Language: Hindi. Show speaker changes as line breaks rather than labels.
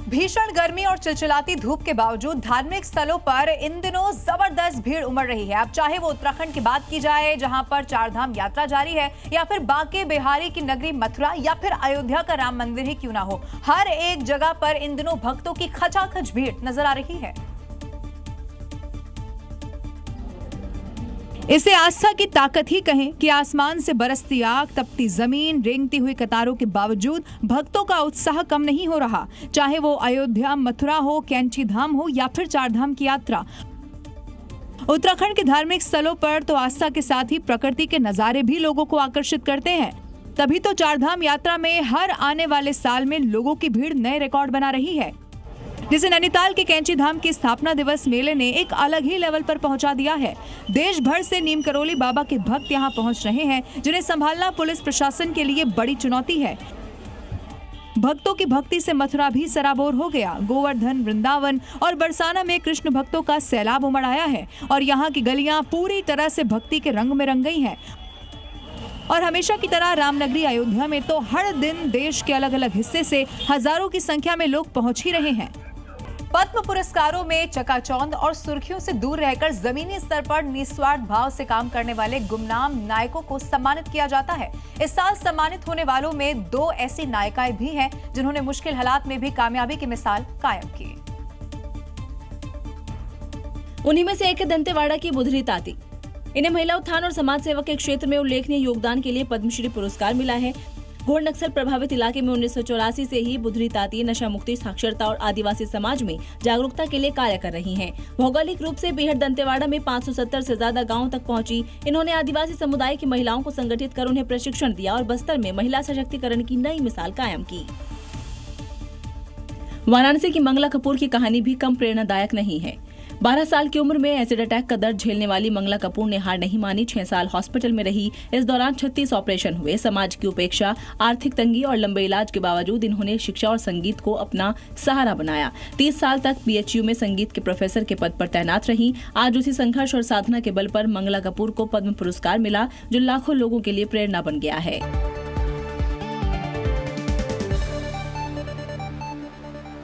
भीषण गर्मी और चिलचिलाती धूप के बावजूद धार्मिक स्थलों पर इन दिनों जबरदस्त भीड़ उमड़ रही है। अब चाहे वो उत्तराखंड की बात की जाए, जहां पर चारधाम यात्रा जारी है, या फिर बांके बिहारी की नगरी मथुरा, या फिर अयोध्या का राम मंदिर ही क्यों ना हो, हर एक जगह पर इन दिनों भक्तों की खचाखच भीड़ नजर आ रही है। इसे आस्था की ताकत ही कहें कि आसमान से बरसती आग, तपती जमीन, रेंगती हुई कतारों के बावजूद भक्तों का उत्साह कम नहीं हो रहा। चाहे वो अयोध्या, मथुरा हो, कैंची धाम हो, या फिर चारधाम की यात्रा। उत्तराखंड के धार्मिक स्थलों पर तो आस्था के साथ ही प्रकृति के नजारे भी लोगों को आकर्षित करते हैं। तभी तो चारधाम यात्रा में हर आने वाले साल में लोगों की भीड़ नए रिकॉर्ड बना रही है, जिसे नैनीताल के कैंची धाम के स्थापना दिवस मेले ने एक अलग ही लेवल पर पहुंचा दिया है। देश भर से नीम करोली बाबा के भक्त यहां पहुंच रहे हैं, जिन्हें संभालना पुलिस प्रशासन के लिए बड़ी चुनौती है। भक्तों की भक्ति से मथुरा भी सराबोर हो गया। गोवर्धन, वृंदावन और बरसाना में कृष्ण भक्तों का सैलाब उमड़ आया है और यहाँ की गलियां पूरी तरह से भक्ति के रंग में रंग गई हैं। और हमेशा की तरह रामनगरी अयोध्या में तो हर दिन देश के अलग अलग हिस्से से हजारों की संख्या में लोग पहुंच ही रहे हैं। पद्म पुरस्कारों में चकाचौंध और सुर्खियों से दूर रहकर जमीनी स्तर पर निस्वार्थ भाव से काम करने वाले गुमनाम नायकों को सम्मानित किया जाता है। इस साल सम्मानित होने वालों में 2 ऐसी नायिकाएं भी हैं, जिन्होंने मुश्किल हालात में भी कामयाबी की मिसाल कायम की।
उन्हीं में से एक है दंतेवाड़ा की बुधरी ताती। इन्हें महिला उत्थान और समाज सेवा के क्षेत्र में उल्लेखनीय योगदान के लिए पद्मश्री पुरस्कार मिला है। घोर नक्सल प्रभावित इलाके में 1984 से ही बुधरी ताती नशा मुक्ति, साक्षरता और आदिवासी समाज में जागरूकता के लिए कार्य कर रही हैं। भौगोलिक रूप से बेहद दंतेवाड़ा में 570 से ज्यादा गांवों तक पहुंची। इन्होंने आदिवासी समुदाय की महिलाओं को संगठित कर उन्हें प्रशिक्षण दिया और बस्तर में महिला सशक्तिकरण की नई मिसाल कायम की। वाराणसी की मंगला कपूर की कहानी भी कम प्रेरणादायक नहीं है। 12 साल की उम्र में एसिड अटैक का दर्द झेलने वाली मंगला कपूर ने हार नहीं मानी। 6 साल हॉस्पिटल में रही। इस दौरान 36 ऑपरेशन हुए। समाज की उपेक्षा, आर्थिक तंगी और लंबे इलाज के बावजूद इन्होंने शिक्षा और संगीत को अपना सहारा बनाया। 30 साल तक BHU में संगीत के प्रोफेसर के पद पर तैनात रही। आज उसी संघर्ष और साधना के बल पर मंगला कपूर को पद्म पुरस्कार मिला, जो लाखों लोगों के लिए प्रेरणा बन गया है।